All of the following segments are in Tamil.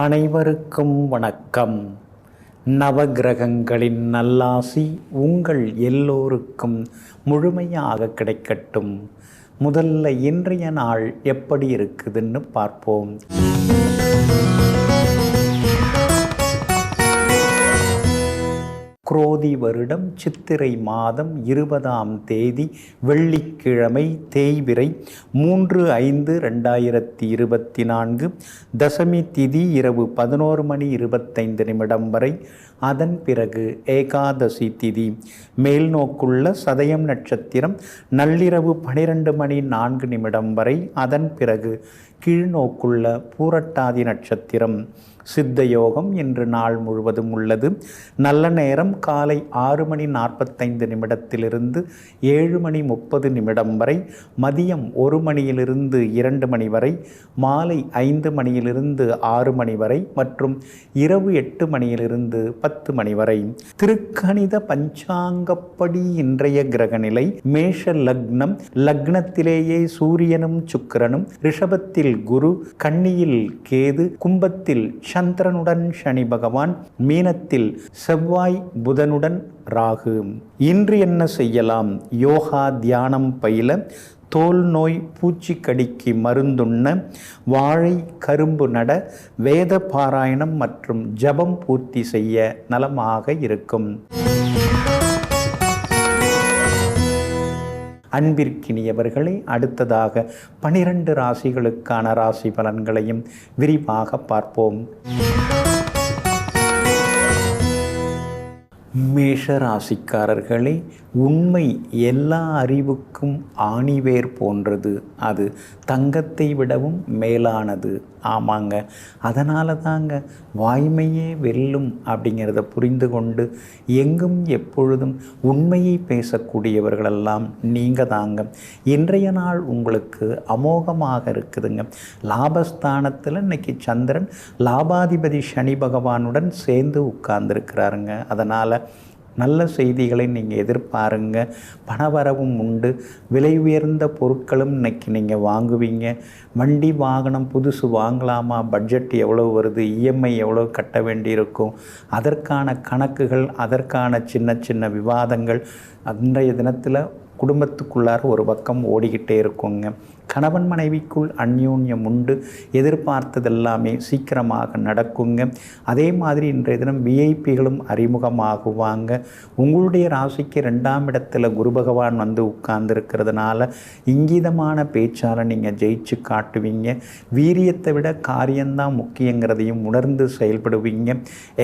அனைவருக்கும் வணக்கம். நவகிரகங்களின் நல்லாசி உங்கள் எல்லோருக்கும் முழுமையாக கிடைக்கட்டும். முதல்ல இன்றைய நாள் எப்படி இருக்குதுன்னு பார்ப்போம். குரோதி வருடம் சித்திரை மாதம் 20ஆம் தேதி வெள்ளிக்கிழமை, தேய்பிறை 3/5/2024. தசமி திதி இரவு 11:25 வரை. அதன் பிறகு ஏகாதசி திதி. மேல் நோக்குள்ள சதயம் நட்சத்திரம் நள்ளிரவு 12:04 வரை. அதன் பிறகு கீழ்நோக்குள்ள பூரட்டாதி நட்சத்திரம். சித்த யோகம் இன்று நாள் முழுவதும் உள்ளது. நல்ல நேரம் காலை 6:45 7:30 வரை. மதியம் 1 மணியிலிருந்து 2 மணி வரை. மாலை 5 மணியிலிருந்து 6 மணி வரை மற்றும் இரவு 8 மணியிலிருந்து 10 மணி வரை. திருக்கணித பஞ்சாங்கப்படி இன்றைய கிரகநிலை மேஷ லக்னம். லக்னத்திலேயே சூரியனும் சுக்கிரனும், ரிஷபத்தில் குரு, கன்னியில் கேது, கும்பத்தில் சந்திரனுடன் சனி பகவான், மீனத்தில் செவ்வாய் புதனுடன் ராகு. இன்று என்ன செய்யலாம்? யோகா தியானம் பயில, தோல் நோய் பூச்சிக்கடிக்கு மருந்துண்ண, வாழை கரும்பு நட, வேத பாராயணம் மற்றும் ஜபம் பூர்த்தி செய்ய நலமாக இருக்கும். அன்பிற்கினியவர்களே, அடுத்ததாக 12 ராசிகளுக்கான ராசி பலன்களையும் விரிவாக பார்ப்போம். மேஷ ராசிக்காரர்களே, உண்மை எல்லா அறிவுக்கும் ஆணிவேர் போன்றது. அது தங்கத்தை விடவும் மேலானது. ஆமாங்க, அதனால தாங்க வாய்மையே வெல்லும் அப்படிங்கிறத புரிந்து கொண்டு எங்கும் எப்பொழுதும் உண்மையை பேசக்கூடியவர்களெல்லாம் நீங்கள் தாங்க. இன்றைய நாள் உங்களுக்கு அமோகமாக இருக்குதுங்க. லாபஸ்தானத்தில் இன்னைக்கு சந்திரன் லாபாதிபதி சனி பகவானுடன் சேர்ந்து உட்கார்ந்துருக்கிறாருங்க. அதனால் நல்ல செய்திகளை நீங்கள் எதிர்பாருங்க. பணவரவும் உண்டு. விலை உயர்ந்த பொருட்களும் இன்னைக்கு நீங்கள் வாங்குவீங்க. வண்டி வாகனம் புதுசு வாங்கலாமா? பட்ஜெட் எவ்வளோ வருது? இஎம்ஐ எவ்வளோ கட்ட வேண்டியிருக்கும்? அதற்கான கணக்குகள், அதற்கான சின்ன சின்ன விவாதங்கள் அன்றைய தினத்தில் குடும்பத்துக்குள்ளார ஒரு பக்கம் ஓடிக்கிட்டே இருக்குங்க. கணவன் மனைவிக்குள் அந்யோன்யம் உண்டு. எதிர்பார்த்ததெல்லாமே சீக்கிரமாக நடக்குங்க. அதே மாதிரி இன்றைய தினம் விஐபிகளும் அறிமுகமாகுவாங்க. உங்களுடைய ராசிக்கு 2ஆம் இடத்துல குரு பகவான் வந்து உட்கார்ந்துருக்கிறதுனால இங்கீதமான பேச்சால் நீங்கள் ஜெயிச்சு காட்டுவீங்க. வீரியத்தை விட காரியம்தான் முக்கியங்கிறதையும் உணர்ந்து செயல்படுவீங்க.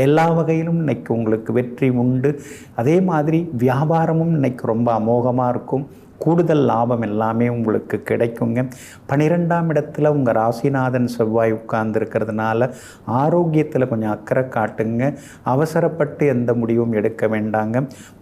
எல்லா வகையிலும் இன்னைக்கு உங்களுக்கு வெற்றி உண்டு. அதே மாதிரி வியாபாரமும் இன்னைக்கு ரொம்ப அமோகமாக இருக்கும். கூடுதல் லாபம் எல்லாமே உங்களுக்கு கிடைக்குங்க. 12ஆம் இடத்துல உங்கள் ராசிநாதன் செவ்வாய் உட்கார்ந்துருக்கிறதுனால ஆரோக்கியத்தில் கொஞ்சம் அக்கறை காட்டுங்க. அவசரப்பட்டு எந்த முடிவும் எடுக்க வேண்டாங்க.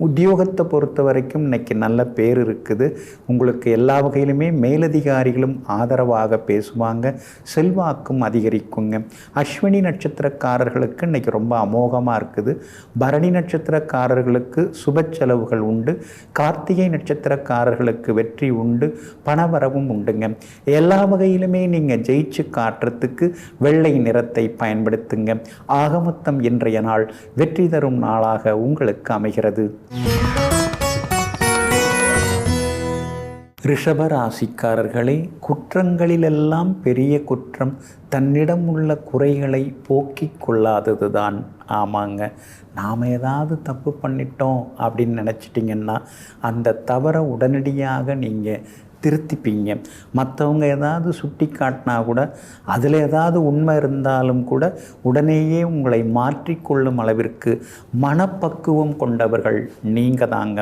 உத்தியோகத்தை பொறுத்த வரைக்கும் இன்னைக்கு நல்ல பேர் இருக்குது. உங்களுக்கு எல்லா வகையிலுமே மேலதிகாரிகளும் ஆதரவாக பேசுவாங்க. செல்வாக்கும் அதிகரிக்குங்க. அஸ்வினி நட்சத்திரக்காரர்களுக்கு இன்னைக்கு ரொம்ப அமோகமாக இருக்குது. பரணி நட்சத்திரக்காரர்களுக்கு சுப செலவுகள் உண்டு. கார்த்திகை நட்சத்திரக்காரர்களுக்கு வெற்றி உண்டு. பணவரவும் உண்டுங்க. எல்லா வகையிலுமே நீங்கள் ஜெயிச்சு காட்டுறதுக்கு வெள்ளை நிறத்தை பயன்படுத்துங்க. ஆக மொத்தம் இன்றைய நாள் வெற்றி தரும் நாளாக உங்களுக்கு அமைகிறது. ரிஷப ராசிக்காரர்களே, குற்றங்களிலெல்லாம் பெரிய குற்றம் தன்னிடம் உள்ள குறைகளை போக்கிக் கொள்ளாதது தான். ஆமாங்க, நாம் ஏதாவது தப்பு பண்ணிட்டோம் அப்படின்னு நினச்சிட்டிங்கன்னா அந்த தவறை உடனடியாக நீங்கள் திருத்திப்பீங்க. மற்றவங்க ஏதாவது சுட்டி காட்டினா கூட அதில் ஏதாவது உண்மை இருந்தாலும் கூட உடனேயே உங்களை மாற்றிக்கொள்ளும் அளவிற்கு மனப்பக்குவம் கொண்டவர்கள் நீங்கள் தாங்க.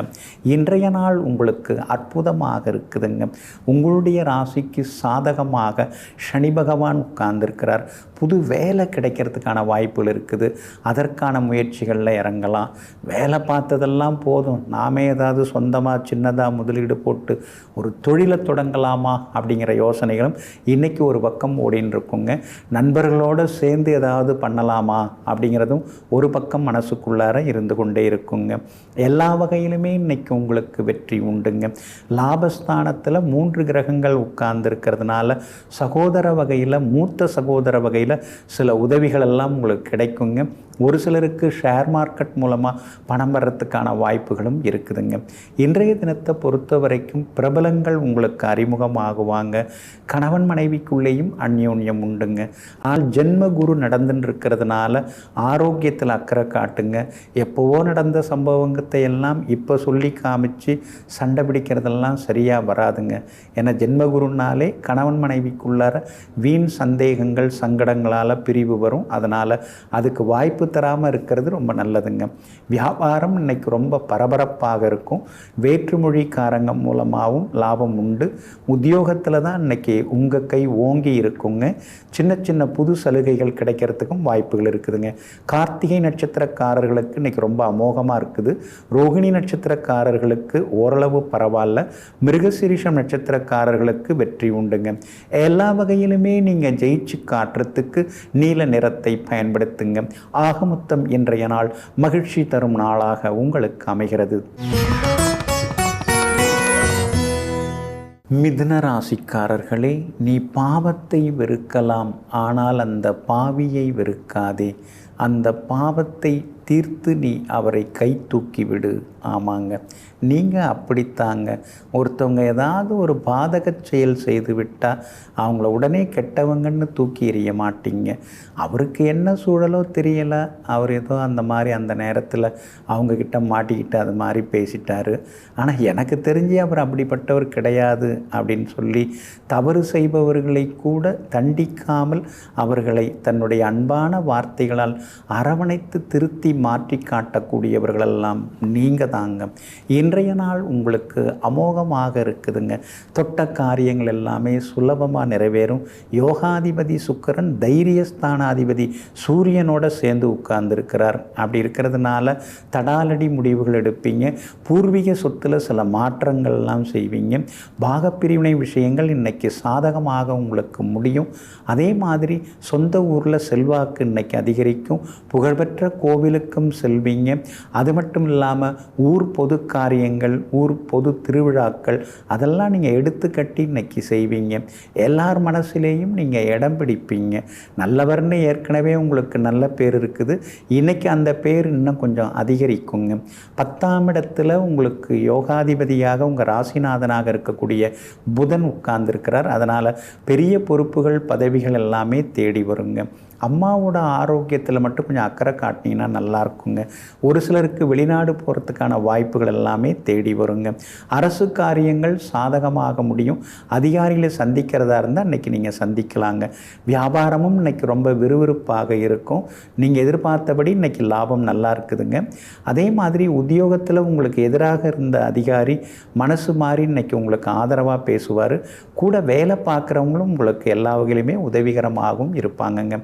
இன்றைய நாள் உங்களுக்கு அற்புதமாக இருக்குதுங்க. உங்களுடைய ராசிக்கு சாதகமாக சனி பகவான் உட்கார்ந்துருக்கிறார். புது வேலை கிடைக்கிறதுக்கான வாய்ப்புகள் இருக்குது. அதற்கான முயற்சிகளில் இறங்கலாம். வேலை பார்த்ததெல்லாம் போதும், நாமே ஏதாவது சொந்தமாக சின்னதாக முதலீடு போட்டு ஒரு தொழிலை தொடங்கலாமா அப்படிங்கிற யோசனைகளும் இன்றைக்கி ஒரு பக்கம் ஓடின்னு இருக்குங்க. நண்பர்களோடு சேர்ந்து ஏதாவது பண்ணலாமா அப்படிங்கிறதும் ஒரு பக்கம் மனசுக்குள்ளார இருந்து கொண்டே இருக்குங்க. எல்லா வகையிலுமே இன்றைக்கி உங்களுக்கு வெற்றி உண்டுங்க. லாபஸ்தானத்தில் 3 கிரகங்கள் உட்கார்ந்து இருக்கிறதுனால சகோதர வகையில், மூத்த சகோதர வகையில் வகையில் சில உதவிகள் எல்லாம் உங்களுக்கு கிடைக்குங்க. ஒரு சிலருக்கு ஷேர் மார்க்கெட் மூலமாக பணம் வர்றதுக்கான வாய்ப்புகளும் இருக்குதுங்க. இன்றைய தினத்தை பொறுத்த வரைக்கும் பிரபலங்கள் உங்களுக்கு அறிமுகமாகுவாங்க. கணவன் மனைவிக்குள்ளேயும் அந்யோன்யம் உண்டுங்க. ஆனால் ஜென்ம குரு நடந்துன்னு இருக்கிறதுனால ஆரோக்கியத்தில் அக்கறை காட்டுங்க. எப்போவோ நடந்த சம்பவத்தை எல்லாம் இப்போ சொல்லி காமிச்சு சண்டை பிடிக்கிறதெல்லாம் சரியாக வராதுங்க. ஏன்னா ஜென்மகுருனாலே கணவன் மனைவிக்குள்ளார வீண் சந்தேகங்கள் சங்கடங்களால் பிரிவு வரும். அதனால் அதுக்கு வாய்ப்பு தராமல் இருக்கிறது ரொம்ப நல்லதுங்க. வியாபாரம் இன்னைக்கு ரொம்ப பரபரப்பாக இருக்கும். வேற்றுமொழிக்காரங்க மூலமாகவும் லாபம் உண்டு. உத்தியோகத்தில் தான் இன்னைக்கு உங்கள் கை ஓங்கி இருக்குங்க. சின்ன சின்ன புது சலுகைகள் கிடைக்கிறதுக்கும் வாய்ப்புகள் இருக்குதுங்க. கார்த்திகை நட்சத்திரக்காரர்களுக்கு இன்னைக்கு ரொம்ப அமோகமாக இருக்குது. ரோகிணி நட்சத்திரக்காரர்களுக்கு ஓரளவு பரவாயில்ல. மிருகசீரிஷம் நட்சத்திரக்காரர்களுக்கு வெற்றி உண்டுங்க. எல்லா வகையிலுமே நீங்கள் ஜெயிச்சு காட்டுறதுக்கு நீல நிறத்தை பயன்படுத்துங்க. ஆகமொத்தம் இன்றைய நாள் மகிழ்ச்சி தரும் நாளாக உங்களுக்கு அமைகிறது. மிதுன ராசிக்காரர்களே, நீ பாவத்தை வெறுக்கலாம், ஆனால் அந்த பாவியை வெறுக்காதே. அந்த பாவத்தை தீர்த்து நீ அவரை கை தூக்கிவிடு. ஆமாங்க, நீங்கள் அப்படித்தாங்க. ஒருத்தவங்க ஏதாவது ஒரு பாதக செயல் செய்து விட்டால் அவங்கள உடனே கெட்டவங்கன்னு தூக்கி எறிய மாட்டீங்க. அவருக்கு என்ன சூழலோ தெரியலை, அவர் ஏதோ அந்த மாதிரி அந்த நேரத்தில் அவங்கக்கிட்ட மாட்டிக்கிட்டு அது மாதிரி பேசிட்டார். ஆனால் எனக்கு தெரிஞ்சு அவர் அப்படிப்பட்டவர் கிடையாது அப்படின்னு சொல்லி தவறு செய்பவர்களை கூட தண்டிக்காமல் அவர்களை தன்னுடைய அன்பான வார்த்தைகளால் அரவணைத்து திருத்தி மாற்றி காட்டக்கூடியவர்களெல்லாம் நீங்கள் தாங்க. இன்றைய நாள் உங்களுக்கு அமோகமாக இருக்குதுங்க. தொட்ட காரியங்கள் எல்லாமே சுலபமாக நிறைவேறும். யோகாதிபதி சுக்கிரன் தைரியஸ்தானாதிபதி சூரியனோட சேர்ந்து உட்கார்ந்துருக்கிறார். அப்படி இருக்கிறதுனால தடாலடி முடிவுகள் எடுப்பீங்க. பூர்வீக சொத்தில் சில மாற்றங்கள்லாம் செய்வீங்க. பாகப்பிரிவினை விஷயங்கள் இன்னைக்கு சாதகமாக உங்களுக்கு முடியும். அதே மாதிரி சொந்த ஊரில் செல்வாக்கு இன்னைக்கு அதிகரிக்கும். புகழ்பெற்ற கோவிலுக்கும் செல்வீங்க. அது மட்டும் இல்லாமல் ஊர் பொது காரியங்கள், ஊர் பொது திருவிழாக்கள் அதெல்லாம் நீங்கள் எடுத்து கட்டி இன்னைக்கு செய்வீங்க. எல்லார் மனசிலேயும் நீங்கள் இடம் பிடிப்பீங்க. நல்லவர்னு ஏற்கனவே உங்களுக்கு நல்ல பேர் இருக்குது. இன்றைக்கி அந்த பேர் இன்னும் கொஞ்சம் அதிகரிக்குங்க. 10ஆம் இடத்துல உங்களுக்கு யோகாதிபதியாக உங்கள் ராசிநாதனாக இருக்கக்கூடிய புதன் உட்கார்ந்துருக்கிறார். அதனால் பெரிய பொறுப்புகள் பதவிகள் எல்லாமே தேடி வருங்க. அம்மாவோட ஆரோக்கியத்தில் மட்டும் கொஞ்சம் அக்கறை காட்டினீங்கன்னா நல்லா இருக்குங்க. ஒரு சிலருக்கு வெளிநாடு போகிறதுக்கான வாய்ப்புகள் எல்லாமே தேடி வருங்க. அரசு காரியங்கள் சாதகமாக முடியும். அதிகாரிகளை சந்திக்கிறதா இருந்தால் இன்றைக்கி நீங்கள் சந்திக்கலாங்க. வியாபாரமும் இன்றைக்கி ரொம்ப விறுவிறுப்பாக இருக்கும். நீங்கள் எதிர்பார்த்தபடி இன்றைக்கி லாபம் நல்லா இருக்குதுங்க. அதே மாதிரி உத்தியோகத்தில் உங்களுக்கு எதிராக இருந்த அதிகாரி மனசு மாறி இன்றைக்கி உங்களுக்கு ஆதரவாக பேசுவார். கூட வேலை பார்க்குறவங்களும் உங்களுக்கு எல்லா வகையிலுமே உதவிகரமாகவும் இருப்பாங்கங்க.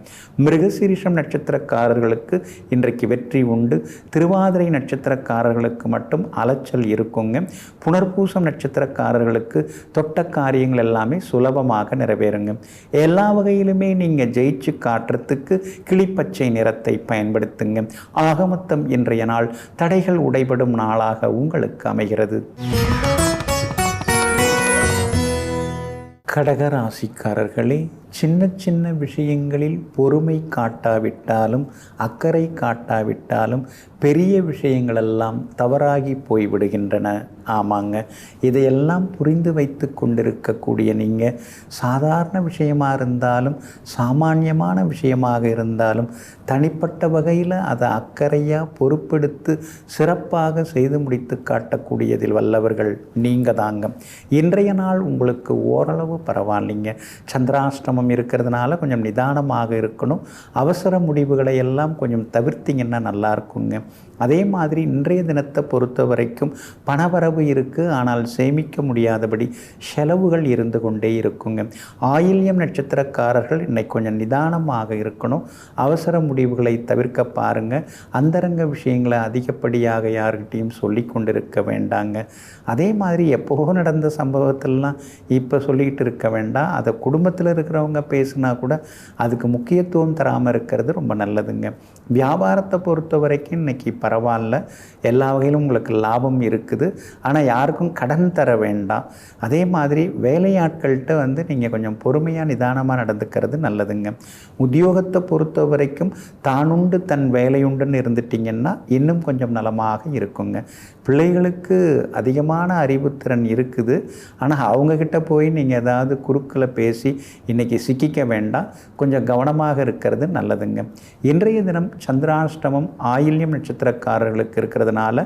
மிருகசீரிஷம் நட்சத்திரக்காரர்களுக்கு இன்றைக்கு வெற்றி உண்டு. திருவாதிரை நட்சத்திரக்காரர்களுக்கு மட்டும் அலைச்சல் இருக்குங்க. புனர்பூசம் நட்சத்திரக்காரர்களுக்கு தொட்ட காரியங்கள் எல்லாமே சுலபமாக நிறைவேறுங்க. எல்லா வகையிலுமே நீங்கள் ஜெயிச்சு காட்டுறதுக்கு கிளிப்பச்சை நிறத்தை பயன்படுத்துங்க. ஆகமொத்தம் இன்றைய நாள் தடைகள் உடைபடும் நாளாக உங்களுக்கு அமைகிறது. கடகராசிக்காரர்களே, சின்ன சின்ன விஷயங்களில் பொறுமை காட்டாவிட்டாலும் அக்கறை காட்டாவிட்டாலும் பெரிய விஷயங்களெல்லாம் தவறாகி போய்விடுகின்றன. ஆமாங்க, இதையெல்லாம் புரிந்து வைத்து கொண்டிருக்கக்கூடிய நீங்கள் சாதாரண விஷயமாக இருந்தாலும் சாமானியமான விஷயமாக இருந்தாலும் தனிப்பட்ட வகையில் அதை அக்கறையாக பொறுப்பெடுத்து சிறப்பாக செய்து முடித்து காட்டக்கூடியதில் வல்லவர்கள் நீங்கள் தாங்க. இன்றைய நாள் உங்களுக்கு ஓரளவு பரவாயில்லைங்க. சந்திராஷ்டமம் இருக்கிறதுனால கொஞ்சம் நிதானமாக இருக்கணும். அவசர முடிவுகளை எல்லாம் கொஞ்சம் தவிர்த்திங்கன்னா நல்லா இருக்குங்க. அதே மாதிரி இன்றைய தினத்தை பொறுத்த வரைக்கும் பணவரவு இருக்குது, ஆனால் சேமிக்க முடியாதபடி செலவுகள் இருந்து கொண்டே இருக்குங்க. ஆயில்யம் நட்சத்திரக்காரர்கள் இன்னைக்கு கொஞ்சம் நிதானமாக இருக்கணும். அவசர முடிவுகளை தவிர்க்க பாருங்கள். அந்தரங்க விஷயங்களை அதிகப்படியாக யார்கிட்டையும் சொல்லி கொண்டிருக்க வேண்டாங்க. அதே மாதிரி எப்போவோ நடந்த சம்பவத்திலலாம் இப்போ சொல்லிக்கிட்டு இருக்க வேண்டாம். அதை குடும்பத்தில் இருக்கிறவங்க பேசுனா கூட அதுக்கு முக்கியத்துவம் தராமல் இருக்கிறது ரொம்ப நல்லதுங்க. வியாபாரத்தை பொறுத்த வரைக்கும் இன்றைக்கி பரவாயில்ல, எல்லா வகையிலும் உங்களுக்கு லாபம் இருக்குது. ஆனால் யாருக்கும் கடன் தர வேண்டாம். அதே மாதிரி வேலையாட்கள்கிட்ட நீங்கள் கொஞ்சம் பொறுமையாக நிதானமாக நடந்துக்கிறது நல்லதுங்க. உத்தியோகத்தை பொறுத்த வரைக்கும் தானுண்டு தன் வேலையுண்டுன்னு இருந்துட்டிங்கன்னா இன்னும் கொஞ்சம் நலமாக இருக்குங்க. பிள்ளைகளுக்கு அதிகமான அறிவுத்திறன் இருக்குது. ஆனால் அவங்கக்கிட்ட போய் நீங்கள் ஏதாவது குறுக்கில் பேசி இன்றைக்கி சிக்கிக்க வேண்டாம். கொஞ்சம் கவனமாக இருக்கிறது நல்லதுங்க. இன்றைய தினம் சந்திராஷ்டமம் ஆயில்யம் நட்சத்திரக்காரர்களுக்கு இருக்கிறதுனால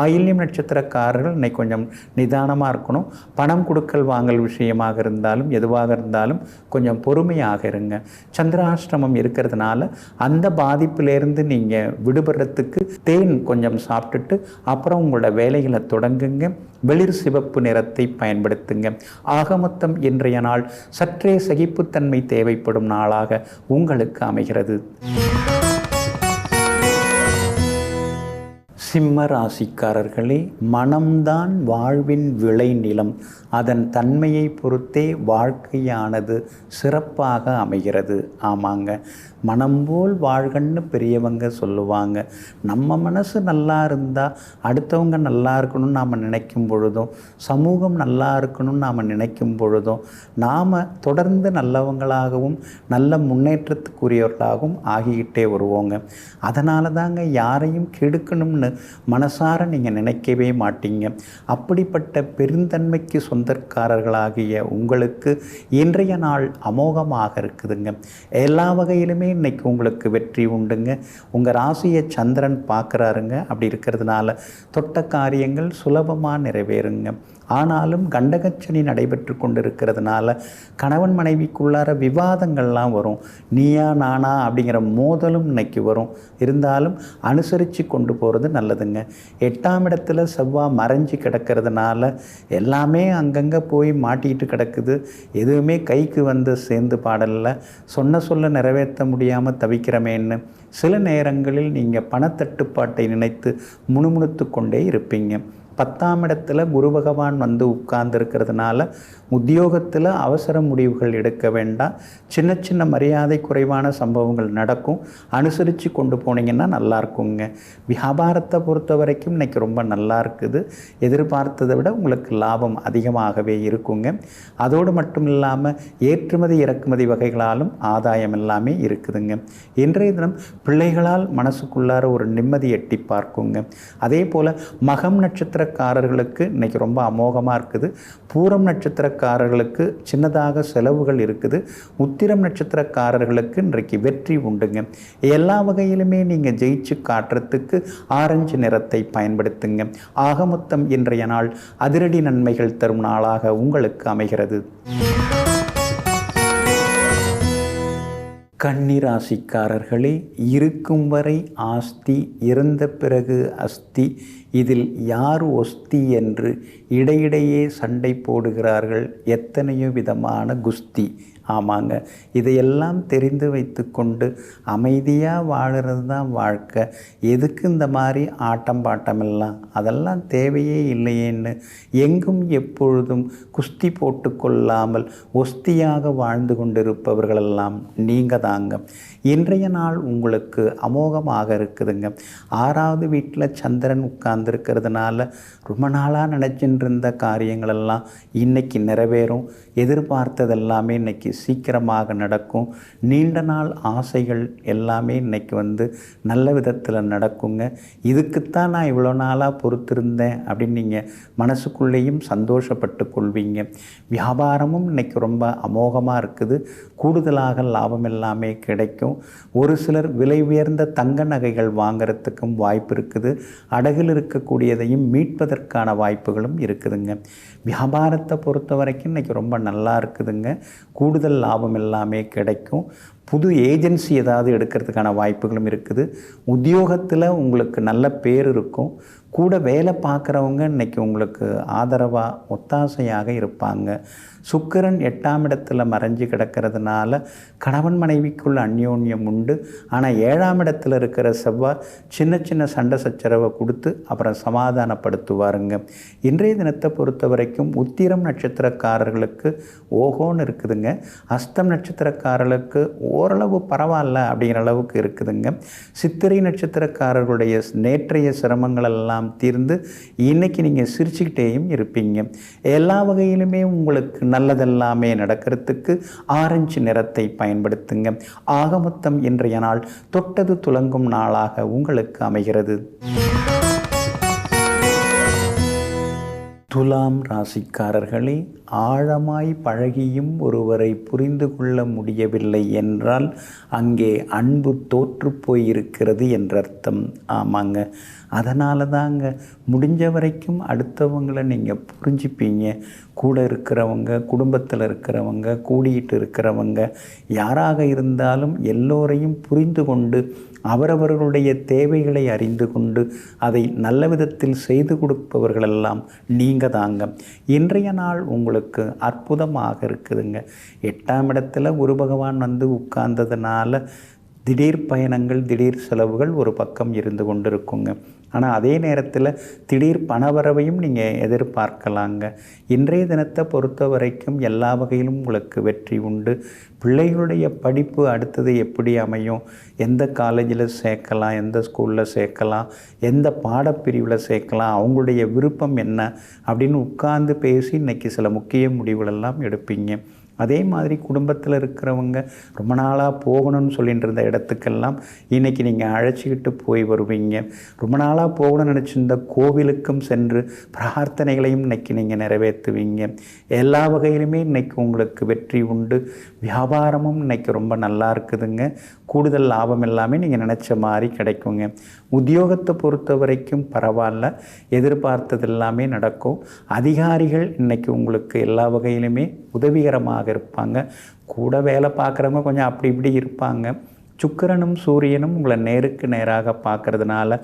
ஆயில்யம் நட்சத்திரக்காரர்கள் இன்னைக்கு கொஞ்சம் நிதானமாக இருக்கணும். பணம் கொடுக்கல் வாங்கல் விஷயமாக இருந்தாலும் எதுவாக இருந்தாலும் கொஞ்சம் பொறுமையாக இருங்க. சந்திராஷ்டமம் இருக்கிறதுனால அந்த பாதிப்பிலேருந்து நீங்கள் விடுபடுறதுக்கு தேன் கொஞ்சம் சாப்பிட்டுட்டு அப்புறம் உங்களோட வேலைகளை தொடங்குங்க. வெளிர் சிவப்பு நிறத்தை பயன்படுத்துங்க. ஆக மொத்தம் இன்றைய நாள் சற்றே சகிப்புத்தன்மை தேவைப்படும் நாளாக உங்களுக்கு அமைகிறது. சிம்ம ராசிக்காரர்களே, மனம்தான் வாழ்வின் விளைநிலம். அதன் தன்மையை பொறுத்தே வாழ்க்கையானது சிறப்பாக அமைகிறது. ஆமாங்க, மனம் போல் வாழ்கன்னு பெரியவங்க சொல்லுவாங்க. நம்ம மனசு நல்லா இருந்தால் அடுத்தவங்க நல்லா இருக்கணும்னு நாம் நினைக்கும் பொழுதும், சமூகம் நல்லா இருக்கணும்னு நாம் நினைக்கும் பொழுதும் நாம் தொடர்ந்து நல்லவங்களாகவும் நல்ல முன்னேற்றத்துக்குரியவர்களாகவும் ஆகிக்கிட்டே வருவோங்க. அதனால தாங்க யாரையும் கெடுக்கணும்னு மனசார நீங்கள் நினைக்கவே மாட்டீங்க. அப்படிப்பட்ட பெருந்தன்மைக்கு சொந்தக்காரர்களாகிய உங்களுக்கு இன்றைய நாள் அமோகமாக இருக்குதுங்க. எல்லா வகையிலுமே இன்னைக்கு உங்களுக்கு வெற்றி உண்டுங்க. உங்கள் ராசியை சந்திரன் பார்க்குறாருங்க. அப்படி இருக்கிறதுனால தொட்ட காரியங்கள் சுலபமாக நிறைவேறுங்க. ஆனாலும் கண்டகச்சனி நடைபெற்று கொண்டிருக்கிறதுனால கணவன் மனைவிக்குள்ளார விவாதங்கள்லாம் வரும். நீயா நானா அப்படிங்கிற மோதலும் இன்னைக்கு வரும். இருந்தாலும் அனுசரித்து கொண்டு போகிறது நல்லதுங்க. 8ஆம் இடத்துல செவ்வாய் மறைஞ்சி கிடக்கிறதுனால எல்லாமே அங்கங்கே போய் மாட்டிக்கிட்டு கிடக்குது. எதுவுமே கைக்கு வந்து சேர்ந்து பாடலில் சொல்ல நிறைவேற்ற முடியாமல் தவிக்கிறமேன்னு சில நேரங்களில் நீங்கள் பணத்தட்டுப்பாட்டை நினைத்து முணுமுணுத்து கொண்டே இருப்பீங்க. 10ஆம் இடத்துல குரு பகவான் வந்து உட்கார்ந்துருக்கிறதுனால உத்தியோகத்தில் அவசர முடிவுகள் எடுக்க வேண்டாம். சின்ன சின்ன மரியாதை குறைவான சம்பவங்கள் நடக்கும். அனுசரித்து கொண்டு போனீங்கன்னா நல்லா இருக்குங்க. வியாபாரத்தை பொறுத்த வரைக்கும் இன்றைக்கி ரொம்ப நல்லா இருக்குது. எதிர்பார்த்ததை விட உங்களுக்கு லாபம் அதிகமாகவே இருக்குங்க. அதோடு மட்டும் இல்லாமல் ஏற்றுமதி இறக்குமதி வகைகளாலும் ஆதாயம் எல்லாமே இருக்குதுங்க. இன்றைய தினம் பிள்ளைகளால் மனசுக்குள்ளார ஒரு நிம்மதி எட்டி பார்க்குங்க. அதே போல் மகம் நட்சத்திரக்காரர்களுக்கு இன்றைக்கி ரொம்ப அமோகமாக இருக்குது. பூரம் நட்சத்திரக்காரர்களுக்கு சின்னதாக செலவுகள் இருக்குது. உத்திரம் நட்சத்திரக்காரர்களுக்கு இன்றைக்கு வெற்றி உண்டுங்க. எல்லா வகையிலுமே நீங்கள் ஜெயிச்சு காட்டுறதுக்கு ஆரஞ்சு நிறத்தை பயன்படுத்துங்க. ஆக மொத்தம் இன்றைய நாள் அதிரடி நன்மைகள் தரும் நாளாக உங்களுக்கு அமைகிறது. கன்னிராசிக்காரர்களே, இருக்கும் வரை ஆஸ்தி, இறந்த பிறகு அஸ்தி. இதில் யார் ஒஸ்தி என்று இடையிடையே சண்டை போடுகிறார்கள். எத்தனையோ விதமான குஸ்தி. ஆமாங்க, இதையெல்லாம் தெரிந்து வைத்து கொண்டு அமைதியாக வாழுறது தான் வாழ்க்கை. எதுக்கு இந்த மாதிரி ஆட்டம் பாட்டமெல்லாம்? அதெல்லாம் தேவையே இல்லையேன்னு எங்கும் எப்பொழுதும் குஸ்தி போட்டு கொள்ளாமல் ஒஸ்தியாக வாழ்ந்து கொண்டிருப்பவர்களெல்லாம் நீங்கள் தாங்க. இன்றைய நாள் உங்களுக்கு அமோகமாக இருக்குதுங்க. 6வது வீட்டில் சந்திரன் உட்கார்ந்துருக்கிறதுனால ரொம்ப நாளாக நினச்சிட்டு இருந்த காரியங்களெல்லாம் இன்றைக்கி நிறைவேறும். எதிர்பார்த்ததெல்லாமே இன்றைக்கி சீக்கிரமாக நடக்கும். நீண்ட நாள் ஆசைகள் எல்லாமே இன்றைக்கி நல்ல விதத்தில் நடக்குங்க. இதுக்குத்தான் நான் இவ்வளோ நாளாக பொறுத்திருந்தேன் அப்படின்னு நீங்கள் மனசுக்குள்ளேயும் சந்தோஷப்பட்டு கொள்வீங்க. வியாபாரமும் இன்றைக்கி ரொம்ப அமோகமாக இருக்குது. கூடுதலாக லாபம் எல்லாமே கிடைக்கும். ஒரு சிலர் விலை உயர்ந்த தங்க நகைகள் வாங்கிறதுக்கும் வாய்ப்பு இருக்குது. அடகில் இருக்கக்கூடியதையும் மீட்பதற்கான வாய்ப்புகளும் இருக்குதுங்க. வியாபாரத்தை பொறுத்த வரைக்கும் இன்றைக்கி ரொம்ப நல்லா இருக்குதுங்க. கூடுதல் லாபம் எல்லாமே கிடைக்கும். புது ஏஜென்சி ஏதாவது எடுக்கிறதுக்கான வாய்ப்புகளும் இருக்குது. உத்தியோகத்தில் உங்களுக்கு நல்ல பேர் இருக்கும். கூட வேலை பார்க்குறவங்க இன்றைக்கி உங்களுக்கு ஆதரவாக ஒத்தாசையாக இருப்பாங்க. சுக்கிரன் 8ஆம் இடத்துல மறைஞ்சு கிடக்கிறதுனால கணவன் மனைவிக்குள்ள அந்யோன்யம் உண்டு. ஆனால் 7ஆம் இடத்துல இருக்கிற செவ்வாய் சின்ன சின்ன சண்டை சச்சரவை கொடுத்து அப்புறம் சமாதானப்படுத்துவாருங்க. இன்றைய தினத்தை பொறுத்த வரைக்கும் உத்திரம் நட்சத்திரக்காரர்களுக்கு ஓஹோன்னு இருக்குதுங்க. அஸ்தம் நட்சத்திரக்காரர்களுக்கு ஓரளவு பரவாயில்ல அப்படிங்கிற அளவுக்கு இருக்குதுங்க. சித்திரை நட்சத்திரக்காரர்களுடைய நேற்றைய சிரமங்கள் எல்லாம் தீர்ந்து இன்னைக்கு நீங்கள் சிரிச்சுக்கிட்டேயும் இருப்பீங்க. எல்லா வகையிலுமே உங்களுக்கு நல்லதெல்லாமே நடக்கிறதுக்கு ஆரஞ்சு நிறத்தை பயன்படுத்துங்க. ஆக மொத்தம் இன்றைய நாள் தொட்டது துலங்கும் நாளாக உங்களுக்கு அமைகிறது. துலாம் ராசிக்காரர்களே, ஆழமாய் பழகியும் ஒருவரை புரிந்து கொள்ள முடியவில்லை என்றால் அங்கே அன்பு தோற்று போயிருக்கிறது என்றர்த்தம். ஆமாங்க, அதனால தாங்க முடிஞ்ச வரைக்கும் அடுத்தவங்களை நீங்கள் புரிஞ்சுப்பீங்க. கூட இருக்கிறவங்க, குடும்பத்தில் இருக்கிறவங்க, கூடிட்டு இருக்கிறவங்க யாராக இருந்தாலும் எல்லோரையும் புரிந்து கொண்டு அவரவர்களுடைய தேவைகளை அறிந்து கொண்டு அதை நல்ல விதத்தில் செய்து கொடுப்பவர்களெல்லாம் நீங்கள் தாங்க. இன்றைய நாள் உங்களுக்கு அற்புதமாக இருக்குதுங்க. 8ஆம் இடத்துல குரு பகவான் வந்து உட்கார்ந்ததுனால திடீர் பயணங்கள், திடீர் செலவுகள் ஒரு பக்கம் இருந்து கொண்டு இருக்குங்க. ஆனால் அதே நேரத்தில் திடீர் பணவரவையும் நீங்கள் எதிர்பார்க்கலாங்க. இன்றைய தினத்தை பொறுத்த வரைக்கும் எல்லா வகையிலும் உங்களுக்கு வெற்றி உண்டு. பிள்ளைகளுடைய படிப்பு அடுத்தது எப்படி அமையும், எந்த காலேஜில் சேர்க்கலாம், எந்த ஸ்கூலில் சேர்க்கலாம், எந்த பாடப்பிரிவில் சேர்க்கலாம், அவங்களுடைய விருப்பம் என்ன அப்படின்னு உட்கார்ந்து பேசி இன்றைக்கி சில முக்கிய முடிவுகளெல்லாம் எடுப்பீங்க. அதே மாதிரி குடும்பத்தில் இருக்கிறவங்க ரொம்ப நாளாக போகணும்னு சொல்லிட்டு இருந்த இடத்துக்கெல்லாம் இன்றைக்கி நீங்கள் அழைச்சிக்கிட்டு போய் வருவீங்க. ரொம்ப நாளாக போகணும்னு நினச்சிருந்த கோவிலுக்கும் சென்று பிரார்த்தனைகளையும் இன்றைக்கி நீங்கள் நிறைவேற்றுவீங்க. எல்லா வகையிலுமே இன்றைக்கி உங்களுக்கு வெற்றி உண்டு. வியாபாரமும் இன்றைக்கி ரொம்ப நல்லா இருக்குதுங்க. கூடுதல் லாபம் எல்லாமே நீங்கள் நினச்ச மாதிரி கிடைக்குங்க. உத்தியோகத்தை பொறுத்த வரைக்கும் பரவாயில்ல, எதிர்பார்த்தது எல்லாமே நடக்கும். அதிகாரிகள் இன்றைக்கி உங்களுக்கு எல்லா வகையிலுமே உதவிகரமாக இருப்பாங்க. கூட வேலை பார்க்குறவங்க கொஞ்சம் அப்படி இப்படி இருப்பாங்க. சுக்கிரனும் சூரியனும் உங்களை நேருக்கு நேராக பார்க்கறதுனால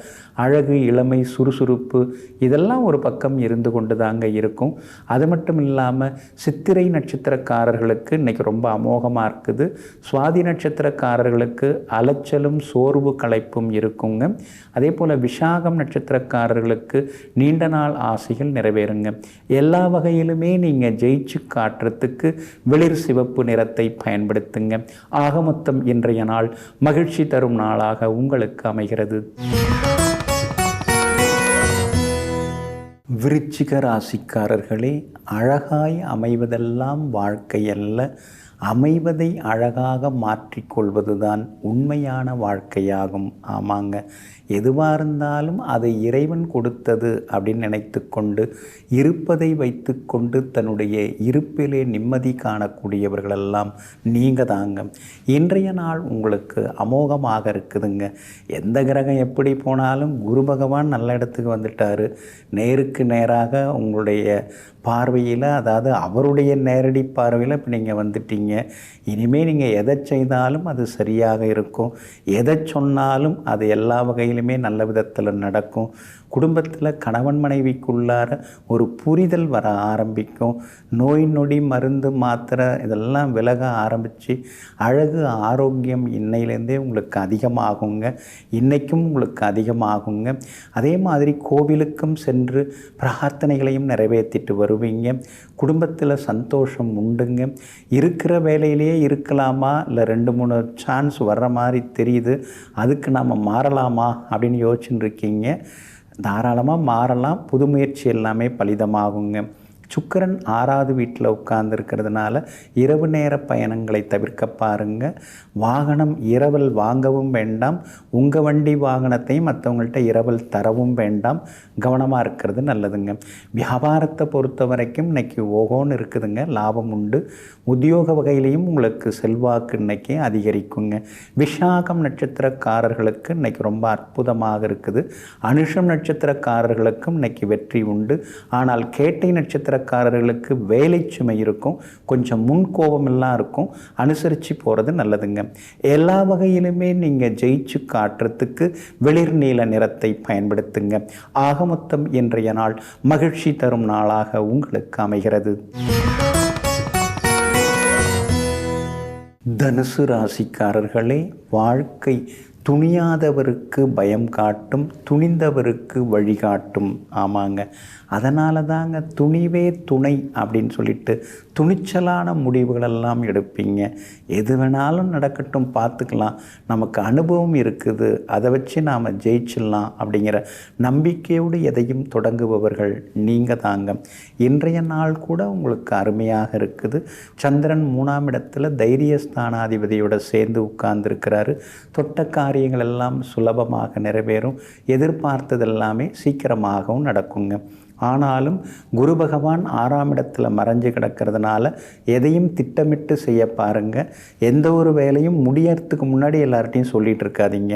அழகு, இளமை, சுறுசுறுப்பு இதெல்லாம் ஒரு பக்கம் இருந்து கொண்டு தாங்க இருக்கும். அது மட்டும் இல்லாமல் சித்திரை நட்சத்திரக்காரர்களுக்கு இன்றைக்கி ரொம்ப அமோகமாக இருக்குது. சுவாதி நட்சத்திரக்காரர்களுக்கு அலைச்சலும் சோர்வு களைப்பும் இருக்குங்க. அதே போல் விசாகம் நட்சத்திரக்காரர்களுக்கு நீண்ட நாள் ஆசைகள் நிறைவேறுங்க. எல்லா வகையிலுமே நீங்கள் ஜெயிச்சு காட்டுறதுக்கு வெளிர் சிவப்பு நிறத்தை பயன்படுத்துங்க. ஆக மொத்தம் இன்றைய நாள் மகிழ்ச்சி தரும் நாளாக உங்களுக்கு அமைகிறது. விருச்சிக ராசிக்காரர்களே, அழகாய் அமைவதெல்லாம் வாழ்க்கையல்ல, அமைவதை அழகாக மாற்றிக்கொள்வதுதான் உண்மையான வாழ்க்கையாகும். ஆமாங்க, எதுவாக இருந்தாலும் அதை இறைவன் கொடுத்தது அப்படின்னு நினைத்து கொண்டு இருப்பதை வைத்து கொண்டு தன்னுடைய இருப்பிலே நிம்மதி காணக்கூடியவர்களெல்லாம் நீங்கள் தாங்க. இன்றைய நாள் உங்களுக்கு அமோகமாக இருக்குதுங்க. எந்த கிரகம் எப்படி போனாலும் குரு பகவான் நல்ல இடத்துக்கு வந்துட்டார். நேருக்கு நேராக உங்களுடைய பார்வையில், அதாவது அவருடைய நேரடி பார்வையில் இப்போ நீங்கள் வந்துட்டீங்க. இனிமேல் நீங்கள் எதை செய்தாலும் அது சரியாக இருக்கும். எதை சொன்னாலும் அது எல்லா வகையிலுமே நல்ல விதத்தில் நடக்கும். குடும்பத்தில் கணவன் மனைவிக்குள்ளார ஒரு புரிதல் வர ஆரம்பிக்கும். நோய் நொடி, மருந்து, மாத்திரை இதெல்லாம் விலக ஆரம்பித்து அழகு, ஆரோக்கியம் இன்னையிலேருந்தே உங்களுக்கு அதிகமாகுங்க. இன்றைக்கும் உங்களுக்கு அதிகமாகுங்க. அதே மாதிரி கோவிலுக்கும் சென்று பிரார்த்தனைகளையும் நிறைவேற்றிட்டு வருவீங்க. குடும்பத்தில் சந்தோஷம் உண்டுங்க. இருக்கிற வேலையிலேயே இருக்கலாமா, இல்லை 2-3 சான்ஸ் வர்ற மாதிரி தெரியுது, அதுக்கு நாம் மாறலாமா அப்படின்னு யோசிச்சுட்டு இருக்கீங்க. தாராளமாக மாறலாம். புது முயற்சி எல்லாமே பலிதமாகுங்க. சுக்கிரன் 6வது வீட்டில் உட்கார்ந்துருக்கிறதுனால இரவு நேர பயணங்களை தவிர்க்க பாருங்கள். வாகனம் இரவல் வாங்கவும் வேண்டாம். உங்கள் வண்டி வாகனத்தையும் மற்றவங்கள்ட்ட இரவல் தரவும் வேண்டாம். கவனமாக இருக்கிறது நல்லதுங்க. வியாபாரத்தை பொறுத்த வரைக்கும் இன்றைக்கி ஓகோன்னு இருக்குதுங்க. லாபம் உண்டு. உத்தியோக வகையிலையும் உங்களுக்கு செல்வாக்கு இன்றைக்கி அதிகரிக்குங்க. விசாகம் நட்சத்திரக்காரர்களுக்கு இன்றைக்கி ரொம்ப அற்புதமாக இருக்குது. அனுஷம் நட்சத்திரக்காரர்களுக்கும் இன்றைக்கி வெற்றி உண்டு. ஆனால் கேட்டை நட்சத்திர நட்சத்திரக்காரர்களுக்கு வேலை சுமை இருக்கும், கொஞ்சம் முன்கோபமெல்லாம் இருக்கும், அனுசரித்து போகிறது நல்லதுங்க. எல்லா வகையிலுமே நீங்கள் ஜெயிச்சு காட்டுறதுக்கு வெளிர் நீல நிறத்தை பயன்படுத்துங்க. ஆக மொத்தம் இன்றைய நாள் மகிழ்ச்சி தரும் நாளாக உங்களுக்கு அமைகிறது. தனுசு ராசிக்காரர்களே, வாழ்க்கை துணியாதவருக்கு பயம் காட்டும், துணிந்தவருக்கு வழிகாட்டும். ஆமாங்க, அதனால தாங்க துணிவே துணை அப்படின்னு சொல்லிட்டு துணிச்சலான முடிவுகளெல்லாம் எடுப்பீங்க. எது வேணாலும் நடக்கட்டும், பார்த்துக்கலாம், நமக்கு அனுபவம் இருக்குது, அதை வச்சு நாம் ஜெயிச்சிடலாம் அப்படிங்கிற நம்பிக்கையோடு எதையும் தொடங்குபவர்கள் நீங்கள் தாங்க. இன்றைய நாள் கூட உங்களுக்கு அருமையாக இருக்குது. சந்திரன் 3ஆம் இடத்துல தைரியஸ்தானாதிபதியோட சேர்ந்து உட்கார்ந்துருக்கிறாரு. தொட்ட காரியங்கள் எல்லாம் சுலபமாக நிறைவேறும், எதிர்பார்த்ததெல்லாமே சீக்கிரமாகவும் நடக்குங்க. ஆனாலும் குரு பகவான் 6ஆம் இடத்துல மறைஞ்சு கிடக்கிறதுனால எதையும் திட்டமிட்டு செய்ய பாருங்கள். எந்த ஒரு வேலையும் முடியறதுக்கு முன்னாடி எல்லார்ட்டையும் சொல்லிகிட்டு இருக்காதீங்க,